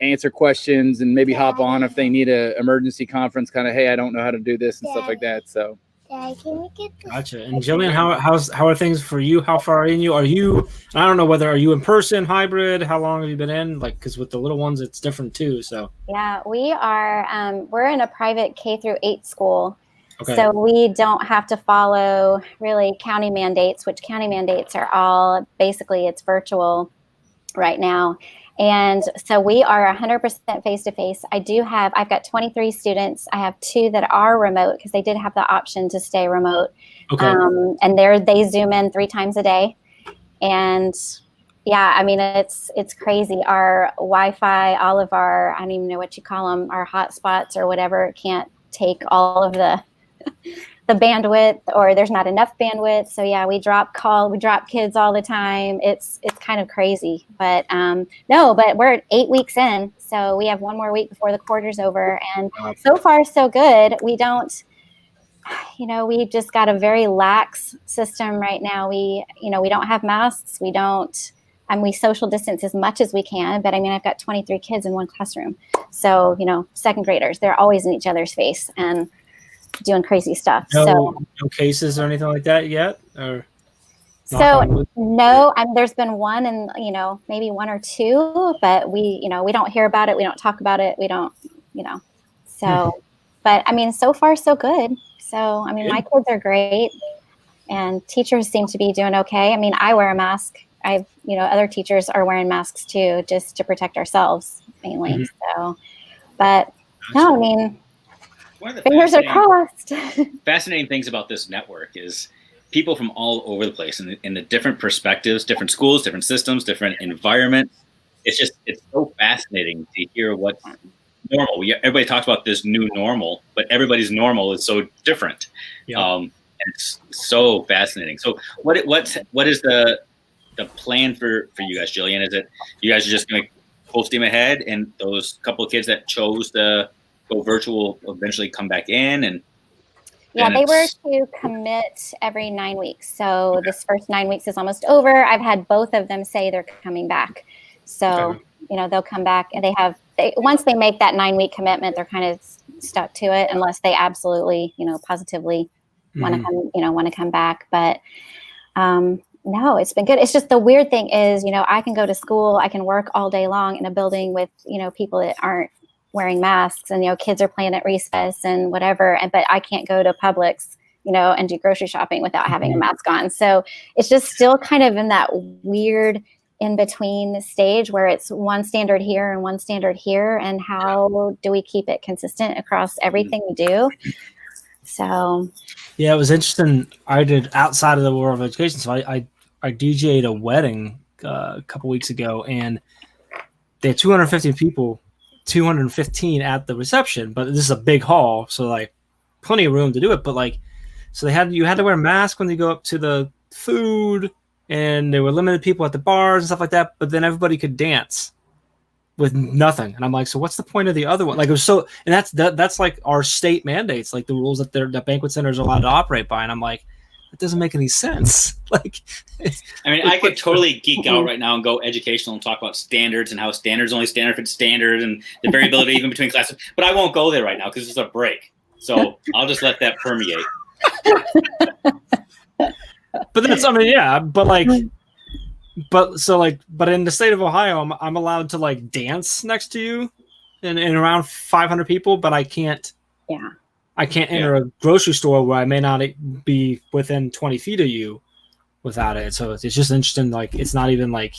answer questions and maybe hop on if they need a emergency conference, kind of, hey, I don't know how to do this and stuff like that. So. Gotcha. And Jillian, how are things for you? How far in you are you? I don't know whether are you in person, hybrid. How long have you been in? Like, because with the little ones, it's different too. So yeah, we are. We're in a private K-8 school, okay. So we don't have to follow really county mandates. Which county mandates are all basically it's virtual right now. And so we are 100% face-to-face. I've got 23 students. I have 2 that are remote because they did have the option to stay remote. Okay. And they Zoom in 3 times a day. And yeah, I mean, it's crazy. Our Wi-Fi, all of our, I don't even know what you call them, our hotspots or whatever, can't take all of the bandwidth, or there's not enough bandwidth. So yeah, we drop kids all the time. It's kind of crazy, but but we're 8 weeks in, so we have 1 more week before the quarter's over, and so far so good. We just got a very lax system right now. We don't have masks. We social distance as much as we can, but I mean, I've got 23 kids in one classroom. So, second graders, they're always in each other's face and doing crazy stuff. No cases or anything like that yet? Or no, there's been one and, maybe 1 or 2, but we don't hear about it. We don't talk about it. We don't, so, but I mean, so far so good. So, I mean, my kids are great and teachers seem to be doing okay. I mean, I wear a mask. Other teachers are wearing masks too, just to protect ourselves mainly. Mm-hmm. So, but no, I mean, fingers are crossed. Fascinating things about this network is people from all over the place in the different perspectives, different schools, different systems, different environments. It's so fascinating to hear what's normal. Everybody talks about this new normal, but everybody's normal is so different. Yeah. It's so fascinating. So what is the plan for you guys, Jillian? Is it you guys are just going to full steam ahead, and those couple of kids that chose to go virtual will eventually come back in? And yeah, they were to commit every 9 weeks. So this first 9 weeks is almost over. I've had both of them say they're coming back. So, they'll come back, and once they make that 9-week commitment, they're kind of stuck to it unless they absolutely, positively want to come back. But, no, it's been good. It's just the weird thing is, I can go to school, I can work all day long in a building with, people that aren't wearing masks, and, kids are playing at recess and whatever. But I can't go to Publix, and do grocery shopping without having a mask on. So it's just still kind of in that weird in between stage where it's one standard here and one standard here. And how do we keep it consistent across everything we do? So. Yeah, it was interesting. I did outside of the world of education. So I DJ'd a wedding a couple weeks ago, and they had 250 people, 215 at the reception, but this is a big hall, so like plenty of room to do it. But so you had to wear a mask when you go up to the food, and there were limited people at the bars and stuff like that. But then everybody could dance with nothing, and I'm like, so what's the point of the other one? Like, it was so, and that's like our state mandates, like the rules that the banquet centers are allowed to operate by, and I'm like, it doesn't make any sense. I could totally geek out right now and go educational and talk about standards and how standards only stand for standard and the variability even between classes. But I won't go there right now because it's a break. So I'll just let that permeate. But that's, but in the state of Ohio, I'm allowed to dance next to you and around 500 people, but I can't. Yeah. I can't enter a grocery store where I may not be within 20 feet of you without it. So it's just interesting. It's not even I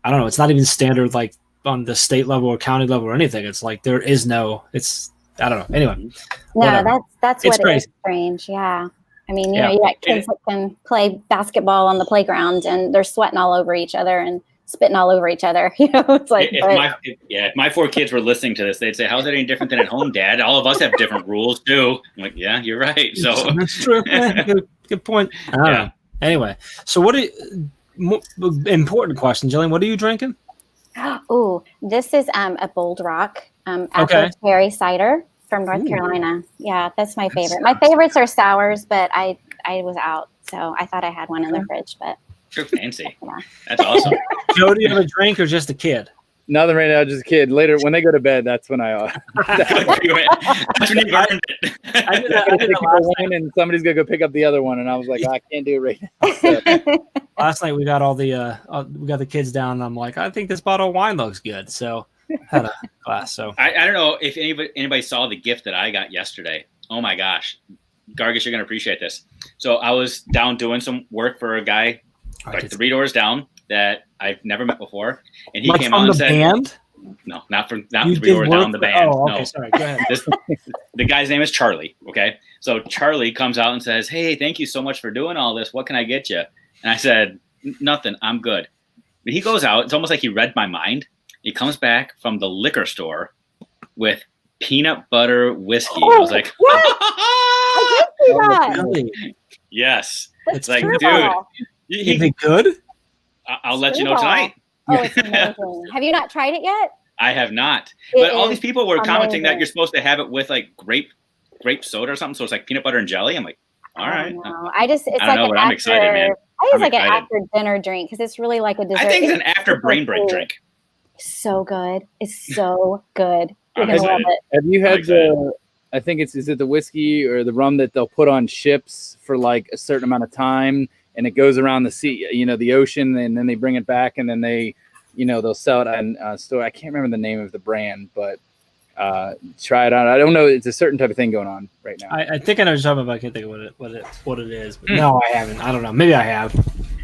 don't know. It's not even standard, on the state level or county level or anything. It's there is no, I don't know. Anyway. No, that's it's what crazy. Is strange. Yeah. I mean, you got kids that can play basketball on the playground and they're sweating all over each other and spitting all over each other. It's like, if my 4 kids were listening to this, they'd say, how's that any different than at home, Dad? All of us have different rules too. I'm like, yeah, you're right. So that's true. Good point. Yeah. Anyway, so important question, Jillian, what are you drinking? Oh, this is a Bold Rock apple cherry cider from North Carolina. Yeah, that's my favorite. My favorites are sours, but I was out. So I thought I had one in the fridge, but You're fancy. yeah. That's awesome. Joe, do you have a drink or just a kid? Nothing right now, just a kid. Later, when they go to bed, that's when I. That's when you burned it. I did I'm that gonna last one night. and somebody's gonna go pick up the other one, and I was like, I can't do it right now. So, Last night we got all the we got the kids down, and I'm like, I think this bottle of wine looks good. So had a glass. So I don't know if anybody saw the gift that I got yesterday. Oh my gosh, Gargas, you're gonna appreciate this. So I was down doing some work for a guy like 3 doors down that I've never met before, and he like came from on the and said, band. "No, not You 3 did doors work down the for- band. Oh, okay, no, sorry. Go ahead. the guy's name is Charlie. Okay, so Charlie comes out and says, "Hey, thank you so much for doing all this. What can I get you?" And I said, "Nothing. I'm good." But he goes out. It's almost like he read my mind. He comes back from the liquor store with peanut butter whiskey. I was like, I did see that. Really? "Yes." That's It's like, terrible. dude, Is it good? I'll let you know tonight. Oh, it's amazing. Have you not tried it yet? I have not. It But all is these people were commenting that amazing. you're supposed to have it with like grape soda or something. So it's like peanut butter and jelly. I'm like, all I right. don't know. It's I don't like know, an but I'm excited, man. I think it's I'm like an excited. after dinner drink because it's really like a dessert. I think it's an after super brain break cool. drink. So good. It's so good. You're I'm gonna love excited. it. have you I'm had excited. the? I think is it the whiskey or the rum that they'll put on ships for like a certain amount of time, and it goes around the sea, the ocean, and then they bring it back, and then they, they'll sell it on a store. I can't remember the name of the brand, but try it out. I don't know. It's a certain type of thing going on right now. I think I know what you're talking about. I can't think of what it is. But no, I haven't. I don't know. Maybe I have.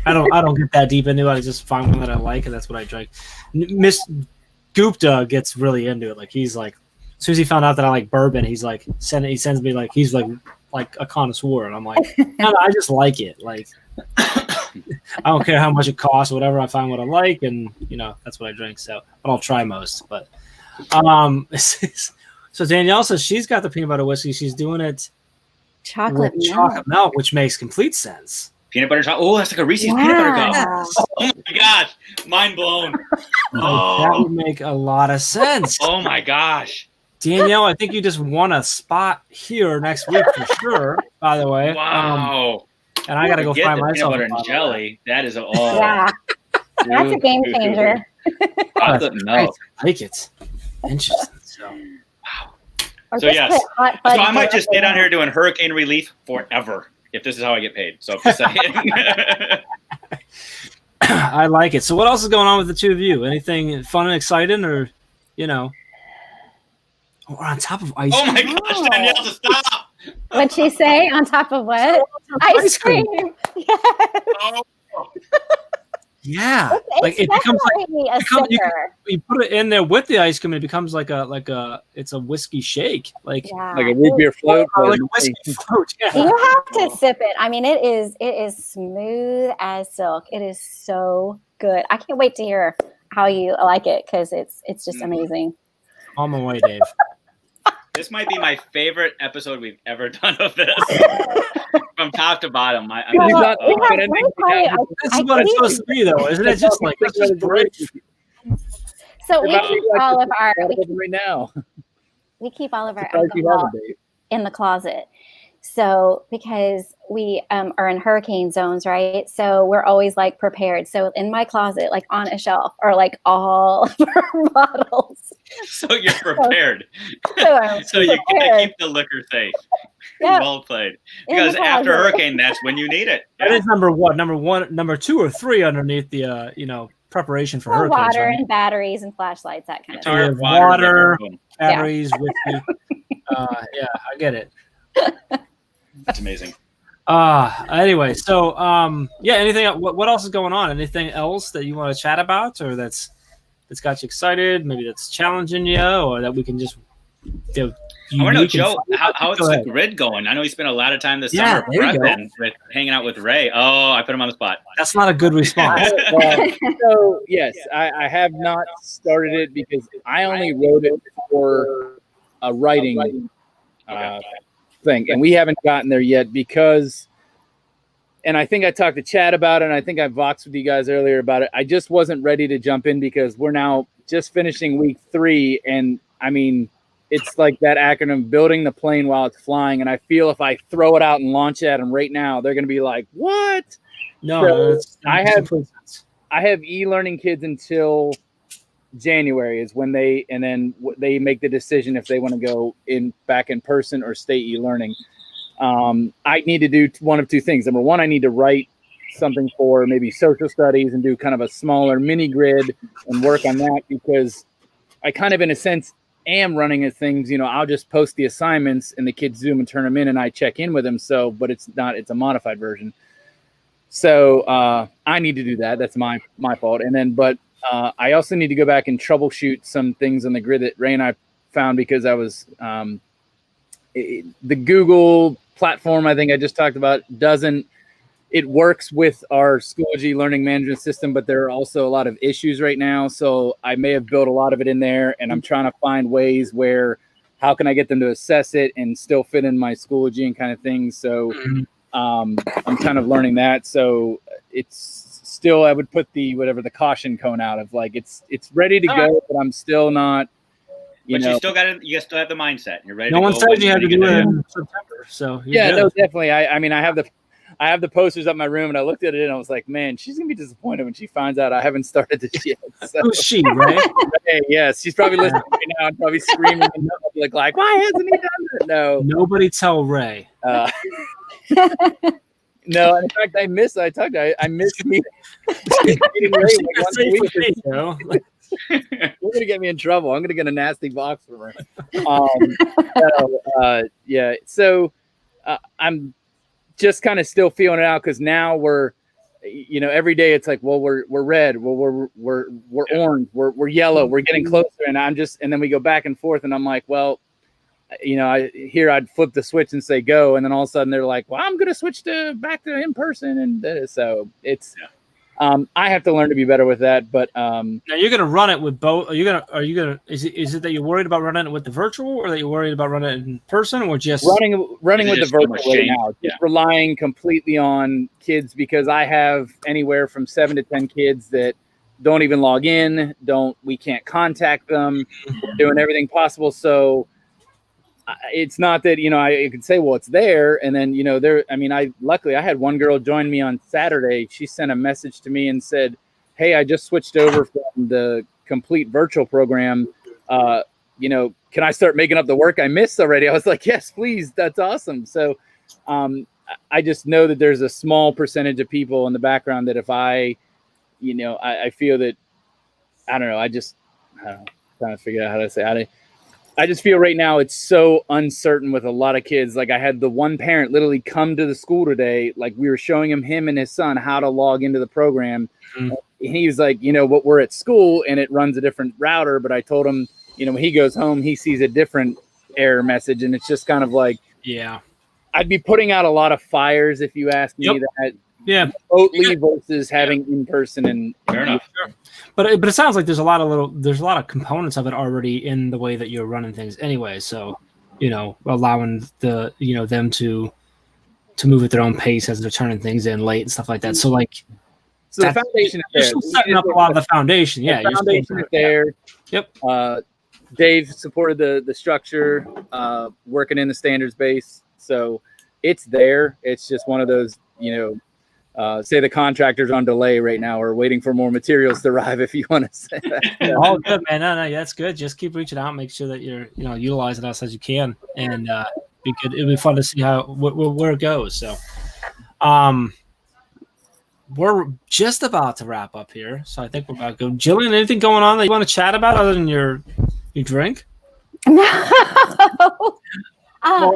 I don't get that deep into it. I just find one that I like, and that's what I drink. Miss Gupta gets really into it. Like he's like, as soon as he found out that I like bourbon, he's like, he sends me like he's like a connoisseur, and I'm like, no, I just like it. Like I don't care how much it costs, whatever. I find what I like, and that's what I drink. So, but I'll try most. But so Danielle says she's got the peanut butter whiskey. She's doing it Chocolate with milk. chocolate milk, which makes complete sense. Peanut butter chocolate. Oh, that's like a Reese's peanut butter cup. Yeah. Oh my gosh. Mind blown. That Oh, would make a lot of sense. oh my gosh. Danielle, I think you just won a spot here next week for sure. By the way, Wow. and I gotta go Get find the myself peanut a butter and bottle jelly. That is all. Yeah, that's a game changer. Chocolate milk. I like it. Interesting. So, Or So just yes. put hot So fudge I might just syrup stay in down it. here doing hurricane relief forever if this is how I get paid. So just saying. I like it. So, what else is going on with the two of you? Anything fun and exciting, or Oh, we're on top of ice Oh my cream. gosh, Danielle, stop! What'd she say? On top of what? Ice cream. Yes. Oh, Yeah, It's like it becomes like definitely a becomes- you sticker. you put it in there with the ice cream, and it becomes like it's a whiskey shake, like Yeah. Like a root beer float. or like but- a whiskey float. Yeah. You have to sip it. I mean, it is smooth as silk. It is so good. I can't wait to hear how you like it because it's just amazing. On my way, Dave. this might be my favorite episode we've ever done of this. From top to bottom. I'm He's just- not- We have but I think really we high- got- This is what it's supposed to be, though, isn't it? Just like let's just break. So we About- keep all of our right now. we keep all of our Surprised you alcohol haven't, Dave. in the closet. So because we are in hurricane zones, right? So we're always like prepared. So in my closet, like on a shelf, are like all of our bottles. So you're prepared. So I'm So you gotta prepared. keep the liquor safe. Yeah, Well played. in the Because after closet. hurricane, that's when you need it. That Yeah. is number one, number two, or three underneath the preparation for Well, hurricanes. water Right? and batteries and flashlights, that kind of Guitar, stuff. Yeah, water. liquor, boom. Batteries, whiskey. Yeah, I get it. That's amazing. Anyway, so yeah. Anything? What else is going on? Anything else that you want to chat about, or that's got you excited? Maybe that's challenging you, or that we can just. I want to know, unique and Joe, fun? how is Go the ahead. grid going? I know you spent a lot of time this Yeah, summer there you go. prepping, with hanging out with Ray. Oh, I put him on the spot. That's not a good response. So yes, I have not started it because I only wrote it for a writing thing, and we haven't gotten there yet because. And I think I talked to Chad about it, and I think I voxed with you guys earlier about it. I just wasn't ready to jump in because we're now just finishing week 3, and I mean, it's like that acronym, building the plane while it's flying. And I feel if I throw it out and launch it at them right now, they're going to be like, what? No, I have e-learning kids until January is when they make the decision if they want to go back in person or stay e-learning. I need to do one of two things. Number one, I need to write something for maybe social studies and do kind of a smaller mini grid and work on that, because I kind of, in a sense, am running at things. I'll just post the assignments and the kids Zoom and turn them in and I check in with them. So, but it's a modified version. So I need to do that. That's my fault. And then, but I also need to go back and troubleshoot some things on the grid that Ray and I found, because I was the Google platform I think I just talked about it works with our Schoology learning management system, but there are also a lot of issues right now. So I may have built a lot of it in there, and I'm trying to find ways where, how can I get them to assess it and still fit in my Schoology and kind of things. So I'm kind of learning that. So it's still, I would put the caution cone out of like, it's ready to go, but I'm still not, you still have the mindset. You're ready. No one said you had to do it in September. So no, definitely. I mean, I have the posters up in my room, and I looked at it and I was like, man, she's gonna be disappointed when she finds out I haven't started this yet. So, who's she, right? Hey, yes, she's probably listening right now and probably screaming in the public like, why hasn't he done that? No, nobody tell Ray. No, in fact, I miss meeting Ray once a week. You're gonna get me in trouble. I'm gonna get a nasty box from her. So I'm just kind of still feeling it out, because now we're, every day it's like, well, we're red, well, we're orange, we're yellow, we're getting closer, and then we go back and forth, and I'm like, well, I'd flip the switch and say go, and then all of a sudden they're like, well, I'm gonna switch back to in person, and so it's. I have to learn to be better with that, but now you're gonna run it with both. Are you gonna? Is it that you're worried about running it with the virtual, or that you're worried about running it in person, or just running with the virtual right now? Just relying completely on kids, because I have anywhere from 7 to 10 kids that don't even log in. We can't contact them. We're doing everything possible. So it's not that, I could say, well, it's there. And then, luckily I had one girl join me on Saturday. She sent a message to me and said, hey, I just switched over from the complete virtual program. Can I start making up the work I missed already? I was like, yes, please. That's awesome. So I just know that there's a small percentage of people in the background that if I feel that, I don't know, I'm trying to figure out how to say, I just feel right now it's so uncertain with a lot of kids. Like I had the one parent literally come to the school today. Like we were showing him and his son how to log into the program. Mm-hmm. He was like, but we're at school and it runs a different router. But I told him, when he goes home, he sees a different error message. And it's just kind of like, yeah, I'd be putting out a lot of fires if you ask me that. Yeah, remotely versus having in person. And fair enough. Sure. But it sounds like there's a lot of components of it already in the way that you're running things anyway. So, allowing them to move at their own pace as they're turning things in late and stuff like that. So the foundation is there. You're still setting up a lot of the foundation. Yeah, the foundation is there. Yep. Dave supported the structure, working in the standards base. So it's there. It's just one of those, say the contractor's on delay right now or waiting for more materials to arrive, if you want to say that. All good, man. No, that's good. Just keep reaching out, make sure that you're, utilizing us as you can, and it'll be fun to see where it goes. So, we're just about to wrap up here, so I think we're about to go. Jillian, anything going on that you want to chat about other than your drink? No.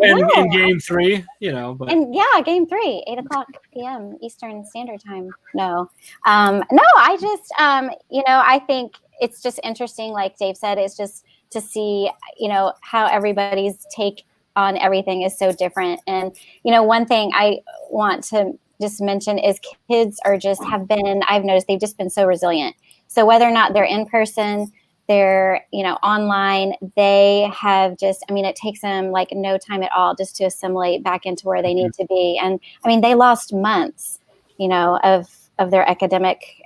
In game 3, but game 3, 8:00 p.m. Eastern Standard Time. No, I just, I think it's just interesting. Like Dave said, it's just to see, how everybody's take on everything is so different. And, one thing I want to just mention is kids I've noticed they've just been so resilient. So whether or not they're in person, they're, online, they have just, it takes them like no time at all just to assimilate back into where they need to be. And they lost months, of their academic,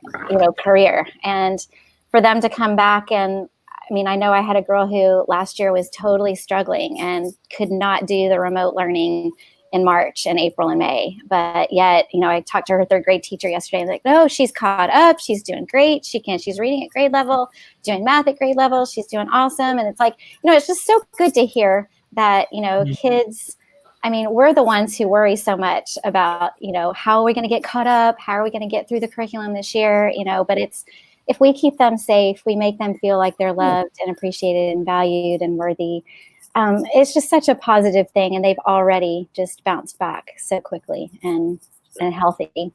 career. And for them to come back and mean, I know I had a girl who last year was totally struggling and could not do the remote learning in March and April and May. But yet, I talked to her third grade teacher yesterday and like, no, she's caught up. She's doing great. She's reading at grade level, doing math at grade level. She's doing awesome. And it's like, it's just so good to hear that, kids, I mean, we're the ones who worry so much about, how are we going to get caught up? How are we going to get through the curriculum this year? But if we keep them safe, we make them feel like they're loved and appreciated and valued and worthy. It's just such a positive thing. And they've already just bounced back so quickly and healthy.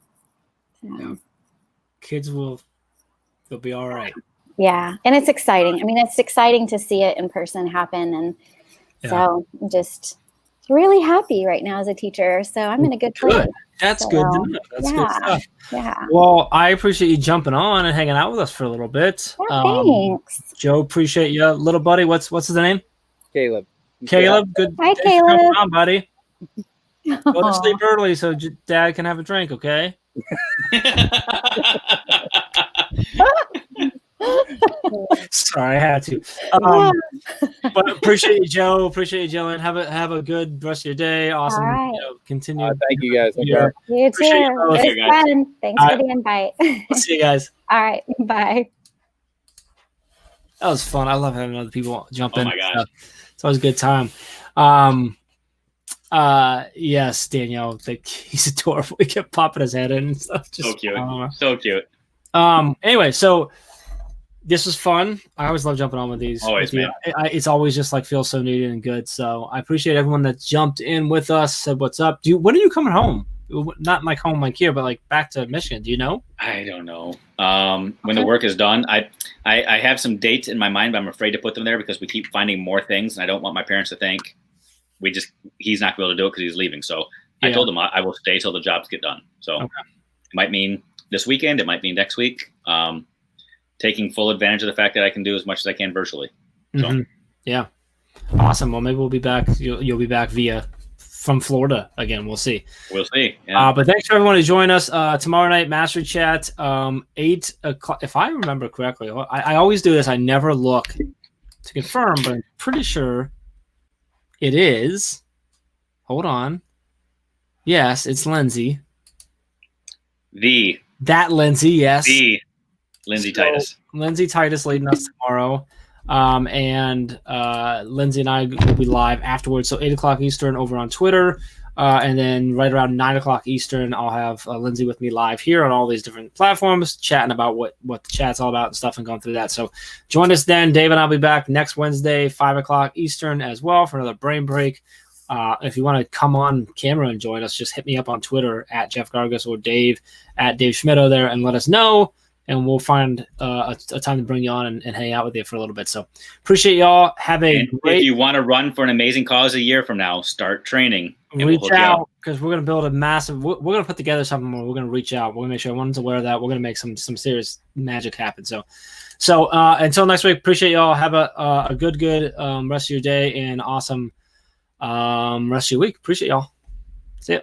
Kids they'll be all right. Yeah. And it's exciting. I mean, it's exciting to see it in person happen. And so I'm just really happy right now as a teacher. So I'm in a good place. Good. That's good to know. That's good stuff. Yeah. Well, I appreciate you jumping on and hanging out with us for a little bit. Thanks. Joe, appreciate you. Little buddy, what's his name? Caleb. Caleb, good. Hi, thanks for Caleb. coming on, buddy. Go to sleep early so Dad can have a drink, okay? Sorry, I had to. But appreciate you, Joe. Appreciate you, Jillian. Have a good rest of your day. Awesome. All right. Continue. Thank you guys. You too. Appreciate you both. It was fun. Thanks for the invite. See you guys. All right. Bye. That was fun. I love having other people jump in. Oh my gosh. It's always a good time. Yes, Danielle, he's adorable. He kept popping his head in and stuff. So cute. So cute. Anyway, so this was fun. I always love jumping on with these. Always, man. It's always just like feels so needed and good. So I appreciate everyone that jumped in with us, said what's up. When are you coming home? Not like home like here, but like back to Michigan. Do you know? I don't know. When the work is done, I have some dates in my mind, but I'm afraid to put them there because we keep finding more things, and I don't want my parents to think he's not going to be able to do it because he's leaving. So I told him I will stay till the jobs get done. So It might mean this weekend. It might mean next week. Taking full advantage of the fact that I can do as much as I can virtually. So yeah, awesome. Well, maybe we'll be back. You'll be back from Florida again. We'll see. We'll see. Yeah. But thanks for everyone to join us tomorrow night. Mastery Chat, 8 o'clock. If I remember correctly, I always do this. I never look to confirm, but I'm pretty sure it is. Hold on. Yes, it's Lindsay. That Lindsay, yes. Lindsay Titus. Lindsay Titus leading us tomorrow. And Lindsay and I will be live afterwards. So 8 o'clock Eastern over on Twitter. And then right around 9 o'clock Eastern, I'll have Lindsay with me live here on all these different platforms, chatting about what the chat's all about and stuff and going through that. So join us then. Dave and I'll be back next Wednesday, 5 o'clock Eastern as well for another brain break. If you want to come on camera and join us, just hit me up on Twitter at Jeff Gargas or Dave at Dave Schmittou there and let us know. And we'll find a time to bring you on and hang out with you for a little bit. So appreciate y'all. Have a great. If you want to run for an amazing cause a year from now, start training. Reach out because we're going to build a massive. We're going to put together something more. We're going to reach out. We're going to make sure everyone's aware of that. We're going to make some serious magic happen. So until next week, appreciate y'all. Have a good rest of your day and awesome rest of your week. Appreciate y'all. See ya.